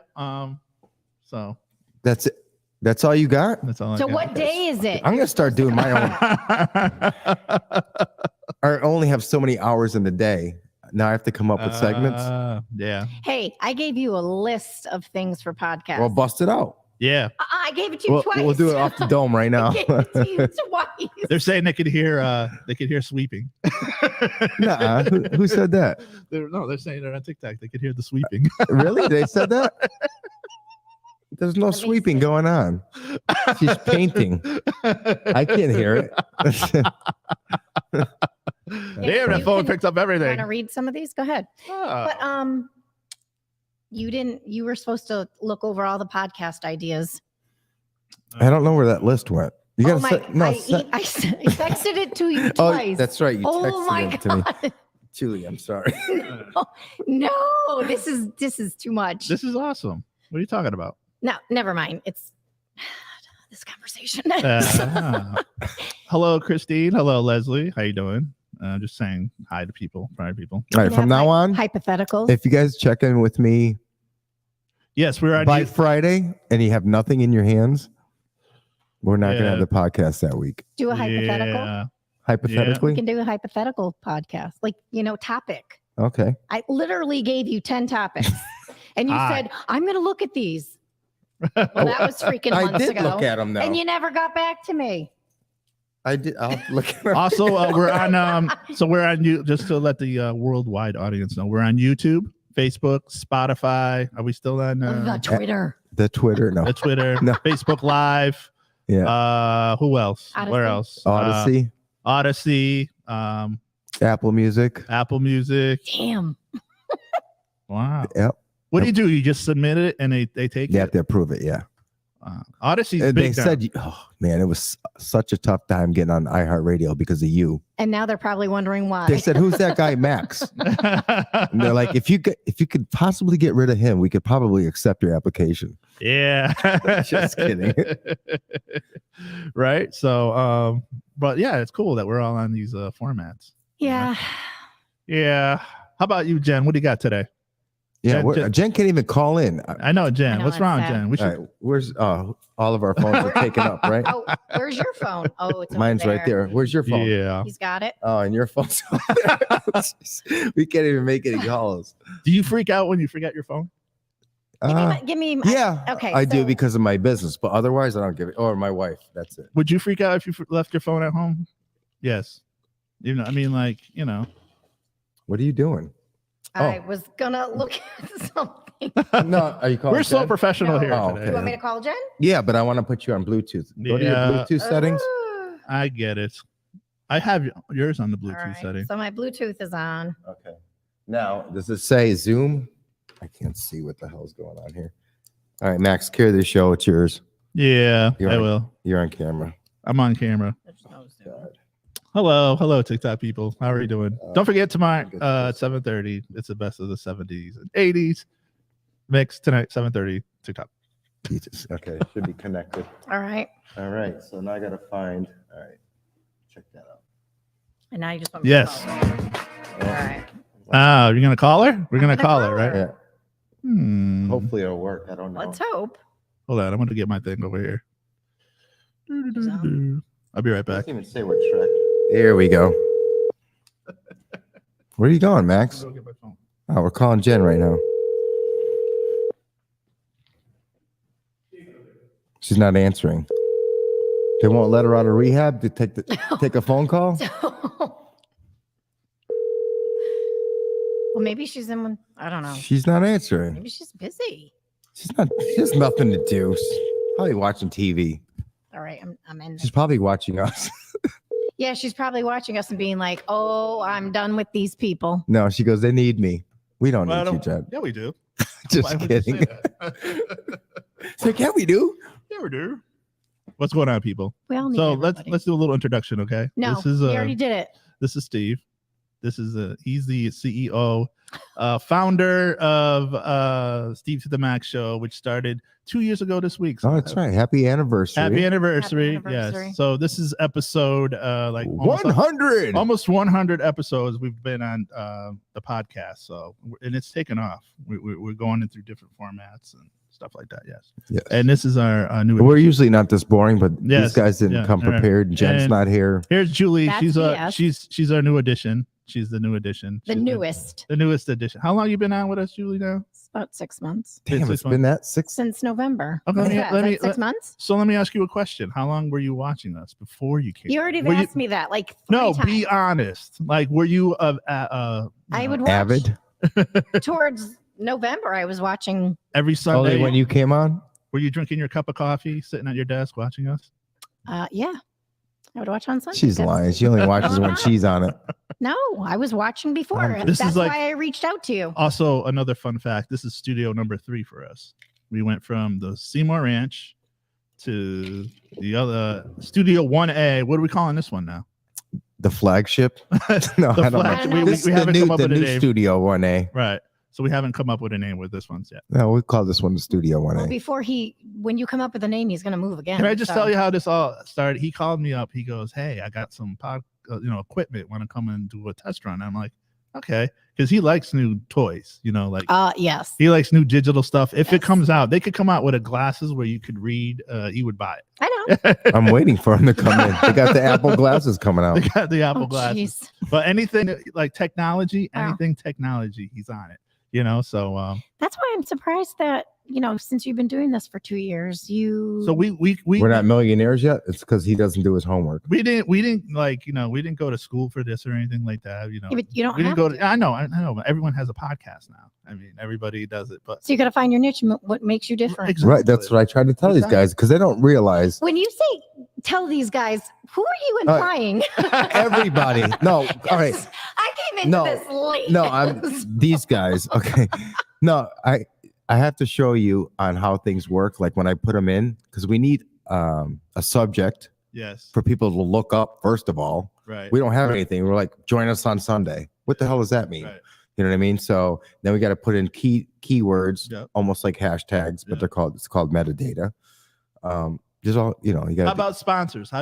So That's it. That's all you got. that's all. So I what day is it? I'm gonna start doing my own. I only have so many hours in the day. Now I have to come up with segments. Yeah. Hey, I gave you a list of things for podcasts. Well, bust it out. Yeah. I gave it to you twice. We'll do it off the dome right now. I gave it to you twice. They're saying they could hear sweeping. Nuh-uh. Who said that? They're saying they're on TikTok. They could hear the sweeping. Really? They said that? There's no me sweeping see. going on. She's painting. I can't hear it. Damn, that You phone can- picks up You everything. want to read some of these? Go ahead. Oh. But you didn't. You were supposed to look over all the podcast ideas. I don't know where that list went. You Oh gotta my! say, no. I texted it to you Oh, twice. that's right. You Oh texted my it to me. god! Julie, I'm sorry. No, this is too much. This is awesome. What are you talking about? No, never mind. It's this conversation. Hello, Christine. Hello, Leslie. How you doing? Just saying hi to people, prior people. All right, We from have, now on, hypotheticals. if you guys check in with me Yes, we're on. by Friday and you have nothing in your hands, we're not Yeah. gonna have the podcast that week. Do a hypothetical. Yeah. Hypothetically, We can do a hypothetical podcast, like topic. okay. I literally gave you 10 topics, and you Hi. said I'm going to look at these. Well, that was freaking I months did ago. look at them though. And you never got back to me. I did. I'll look at them. Also, we're on. So we're on you. Just to let the worldwide audience know, we're on YouTube, Facebook, Spotify. Are we still on the Twitter. The Twitter, no, the Twitter, No. Facebook Live? yeah, Who else? Odyssey. Where else? Odyssey, Odyssey. Apple Music. Apple Music. Damn. Wow. Yep, What do? You just submit it and they take you have it. to approve it. Yeah, Odyssey's And big they now. said, oh man, it was such a tough time getting on iHeartRadio because of you. And now they're probably wondering why. They said, who's that guy, Max? And they're like, if you could possibly get rid of him, we could probably accept your application. Yeah. Just kidding. Right. So, but yeah, it's cool that we're all on these formats. Yeah. Yeah. How about you, Jen? What do you got today? Yeah, Jen- Jen can't even call in. I know, Jen. I know, What's that's wrong, sad. Jen? We All should. right, where's all of our phones are taken up, right? Oh, where's your phone? Oh, it's over Mine's right there. Where's your phone? Yeah. He's got it. Oh, and your phone's over there. We can't even make any calls. Do you freak out when you forget your phone? Give me my, Yeah, okay, I do so- because of my business, but otherwise I don't give it. Or my wife. That's it. Would you freak out if you left your phone at home? Yes. You know, I mean, like, you know. What are you doing? I was gonna look at something. No, are you calling? We're so Jen? professional No. here Oh, today. You want me to call Jen? Yeah, but I want to put you on Bluetooth. Go to your Yeah. Bluetooth settings. I get it. I have yours on the All Bluetooth right, setting. so my Bluetooth is on. Okay. Now, does it say Zoom? I can't see what the hell's going on here. All right, Max, carry the show. It's yours. Yeah, You're I on. will. You're on camera. I'm on camera. There's no Zoom. Hello, TikTok people. How are you doing? Don't forget tomorrow good. at 7:30. It's the best of the 70s and 80s mix tonight. 7:30 TikTok. Jesus. Okay, it should be connected. All right. All right, so now I gotta find. All right, check that out. And now you just want me Yes. to call her. All right. You're gonna call her? We're gonna gonna call call her, right? Yeah, Hopefully. hopefully it'll work. I don't know. Let's hope. Hold on, I'm gonna get my thing over here. I'll be right It back. doesn't even say what track. There we go. Where are you going, Max? Go get my phone. Oh, we're calling Jen right now. She's not answering. They won't let her out of rehab to take a phone call. Well, maybe she's in one. I don't know. She's not answering. Maybe she's busy. She's not. She has nothing to do. She's probably watching TV. All right, I'm in. She's probably watching us. Yeah, she's probably watching us and being like, "Oh, I'm done with these people." No, she goes. They need me. We don't Well, I need you, don't- Jen. Yeah, we do. Just Why would you say kidding. that? It's like, yeah, we do. Yeah, we do. What's going on, people? We all need. So everybody. let's do a little introduction, okay? No, this is we already did it. This is Steve. This is he's the CEO, founder of Steve to the Max Show, which started 2 years ago this week. Oh, that's right. Happy anniversary. Happy anniversary. Happy anniversary. Yes. So this is episode like almost 100. almost 100 episodes we've been on the podcast. So and it's taken off. We're going in through different formats and stuff like that. Yes. Yes. And this is our new. We're usually not this boring, but Yes, these guys didn't yeah, come all right. prepared. Jen's And- not here. Here's Julie. That's She's our new addition. She's the new addition. The She's newest. The newest addition. How long you been on with us, Julie? Now. It's about 6 months Damn, It's it's this been that 6. since November. Okay, let me- Yeah, let me- is that 6 months. So let me ask you a question. How long were you watching us before you came? You already Were asked me that like 3 No, times. be honest. Like, were you I would watch Avid. towards November. I was watching. every Sunday Only when you came on. were you drinking your cup of coffee, sitting at your desk watching us? Yeah, I would watch on Sunday. She's That's- lying. She only watches when she's on it. No, I was watching before. This is That's like- why I reached out to you. Also, another fun fact: this is studio number 3 for us. We went from the Seymour Ranch to the other studio 1A. What are we calling this one now? The flagship. No, The I don't flag- know. we This is haven't the come new, up the with a new name. Studio 1A. Right. So we haven't come up with a name with this one's yet. No, we call this one the Studio Well, 1A. before when you come up with a name, he's going to move again. Can I just so- tell you how this all started? He called me up. He goes, "Hey, I got some equipment. Want to come and do a test run?" I'm like, "Okay," because he likes new toys. Like Yes. he likes new digital stuff. If it Yes. comes out, they could come out with a glasses where you could read. He would buy I know. it. I'm waiting for him to come in. They got the Apple glasses coming out. They got the Apple Oh, glasses. jeez. But anything like technology, Wow. anything technology, he's on it. So That's why I'm surprised that, since you've been doing this for 2 years, you. so we We're not millionaires yet. It's because he doesn't do his homework. we didn't we didn't go to school for this or anything like that. Yeah, but you don't we have didn't go to. I know, but everyone has a podcast now. I mean, everybody does it, but So you got to find your niche, what makes you different. Exactly. Right. That's what I try to tell these guys because they don't realize When you say tell these guys, who are you Uh, implying? everybody. No. All right. I came into No, this late. No, I'm these guys. Okay. No, I have to show you on how things work. Like when I put them in, because we need a subject Yes. for people to look up. First of all, Right. we don't have anything. We're like, join us on Sunday. What the hell does that mean? Right. You know what I mean? So then we got to put in keywords, Yep. almost like hashtags, but Yep. it's called metadata. Just all, you know, you got. How about sponsors? How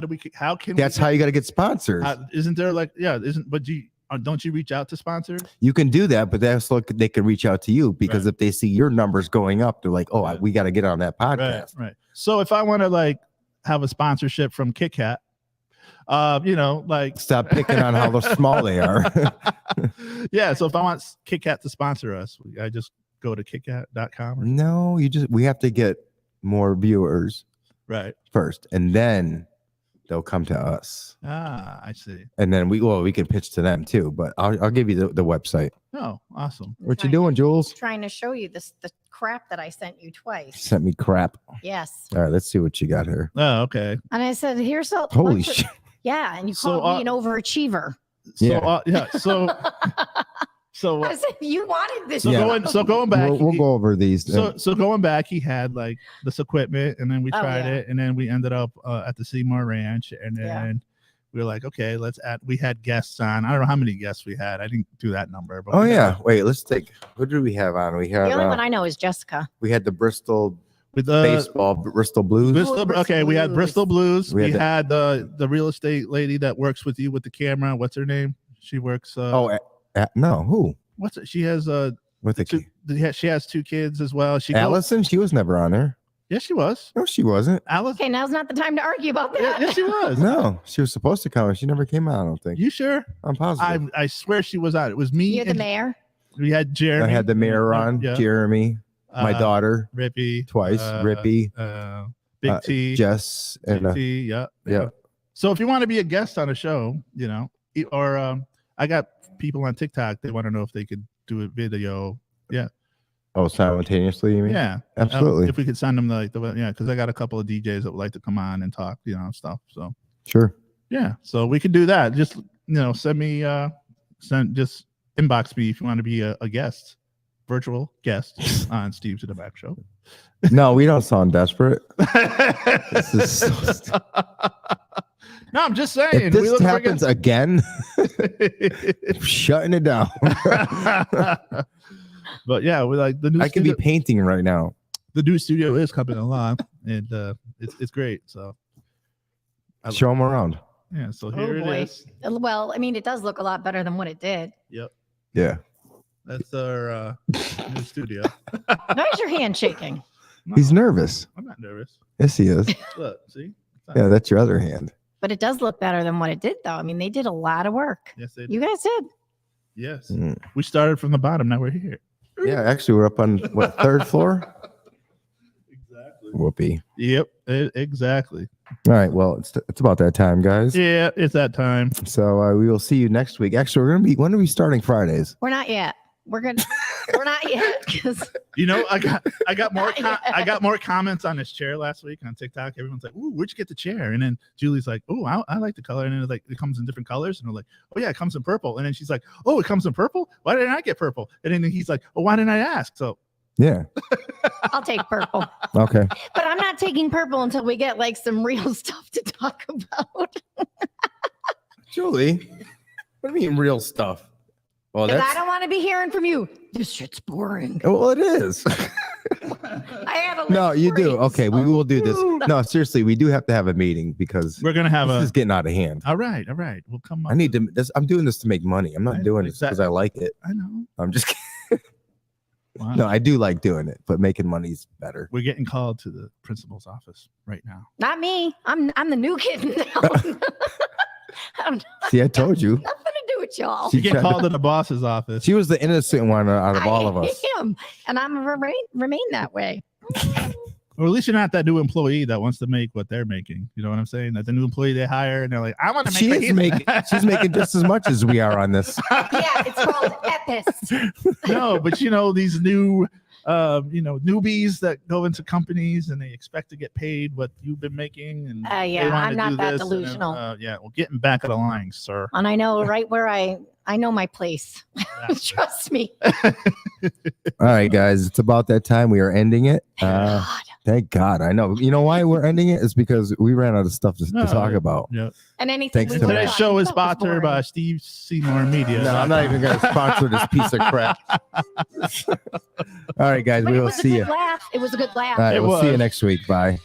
can That's how you got to get sponsors. Isn't there like, but don't you reach out to sponsors? You can do that, but that's like they can reach out to you because Right. if they see your numbers going up, they're like, oh, Right. we got to get on that podcast. Right. So if I want to like have a sponsorship from Kit Kat, like Stop picking on how small they are. yeah. So if I want Kit Kat to sponsor us, I just go to kitkat.com. No, we have to get more viewers Right. first, and then they'll come to us. Ah, I see. And then we can pitch to them too. But I'll give you the website. Oh, awesome. What you doing, Jules? Trying to show you the crap that I sent you twice. Sent me crap. Yes. All right, let's see what you got here. Oh, okay. And I said, here's a Holy bunch of- shit! Yeah, and you So, called me an overachiever. So Yeah. yeah. So I said, you wanted this. so Yeah. going back. We'll go over these. So going back, he had like this equipment, and then we Oh, tried yeah. it, and then we ended up at the Seymour Ranch, and then Yeah. we were like, okay, let's add. We had guests on. I don't know how many guests we had. I didn't do that number. But Oh we yeah. had- Wait, let's take. What did we have on? We The only have. one I know is Jessica. We had the Bristol with baseball, Bristol Blues. Okay, we had Bristol Blues. We We had had the real estate lady that works with you with the camera. What's her name? She works. No, who? What's it? She has With the she has 2 kids as well. Allison? She was never on there. Yes, she was. No, she wasn't. Alice. Okay, now's not the time to argue about that. Yes, she was. No, she was supposed to come. She never came out. I don't think. You sure? I'm positive. I swear she was on. It was me. You're the and mayor. we had Jeremy. I had the mayor on. Yeah. Jeremy, my daughter, Rippy twice. Rippy, Big T, Jess, Big and T. Yeah. yeah. So if you want to be a guest on a show, or I got people on TikTok. They want to know if they could do a video. Oh, simultaneously, you mean? Yeah, absolutely. if we could send them because I got a couple of DJs that would like to come on and talk, stuff. So Sure. yeah, so we could do that. Just send me, just inbox me if you want to be a guest, virtual guest on Steve to the Back Show. No, we don't sound desperate. This is so No, I'm just saying. If we this look for happens again, shutting it down. But yeah, we like the new. I could be painting right now. The new studio is coming along, and it's great. So Show them around. yeah, so Oh, here it boy. is. Well, I mean, it does look a lot better than what it did. Yep, Yeah. that's our new studio. Why is your hand shaking? No, He's nervous. I'm not nervous. Yes, he is. Look, see. Yeah, that's your other hand. But it does look better than what it did, though. I mean, they did a lot of work. Yes, they You guys did. Yes, Mm. we started from the bottom. Now we're here. Yeah, actually, we're up on what, third floor? Exactly. Whoopee. Yep. Exactly. All right. Well, it's about that time, guys. Yeah, it's that time. So we will see you next week. Actually, when are we starting Fridays? We're not yet. We're not yet because I got more Not I got more comments on this chair last week on TikTok. Everyone's like, "Ooh, where'd you get the chair?" And then Julie's like, "Oh, I like the color." And then it's like it comes in different colors, and they're like, "Oh yeah, it comes in purple." And then she's like, "Oh, it comes in purple? Why didn't I get purple?" And then he's like, "Oh, why didn't I ask?" So Yeah. I'll take purple. Okay. But I'm not taking purple until we get like some real stuff to talk about. Julie, what do you mean real stuff? Well, Because I that's don't want to be hearing from you. This shit's boring. well, it is. I had a No, you do. freeze. Okay, we will do this. No, seriously, we do have to have a meeting because we're gonna have this a. is getting out of hand. All right. We'll come up. I need to. I'm doing this to make money. I'm not I- doing this because I like it. I know. I'm just. Wow. No, I do like doing it, but making money's better. We're getting called to the principal's office right now. Not me. I'm the new kid now. I'm See, I told you. nothing to do with y'all. She You get tried to- called to the boss's office. She was the innocent one out of all of us. I am, and I'm remain that way. Or at least you're not that new employee that wants to make what they're making. You know what I'm saying? That the new employee they hire and they're like, I want to make. She's making just as much as we are on this. Yeah, it's called Epis. No, but these new, newbies that go into companies and they expect to get paid what you've been making. And Yeah, they wanna I'm not do that this, and then, delusional. yeah, well, getting back of the line, sir. And I know right where I I know my place. Trust me. All right, guys, it's about that time. We are ending it. God. Thank God. I know. You know why we're ending it? It's because we ran out of stuff to talk about. Yeah. And anything Thanks we to were Matt. Today's talking show is about was sponsored by boring. Steve Seymour Media. No, I'm not even going to sponsor this piece of crap. All right, guys, But we it will was a see you. good laugh. It was a good laugh. All right, It we'll see you was. next week. Bye.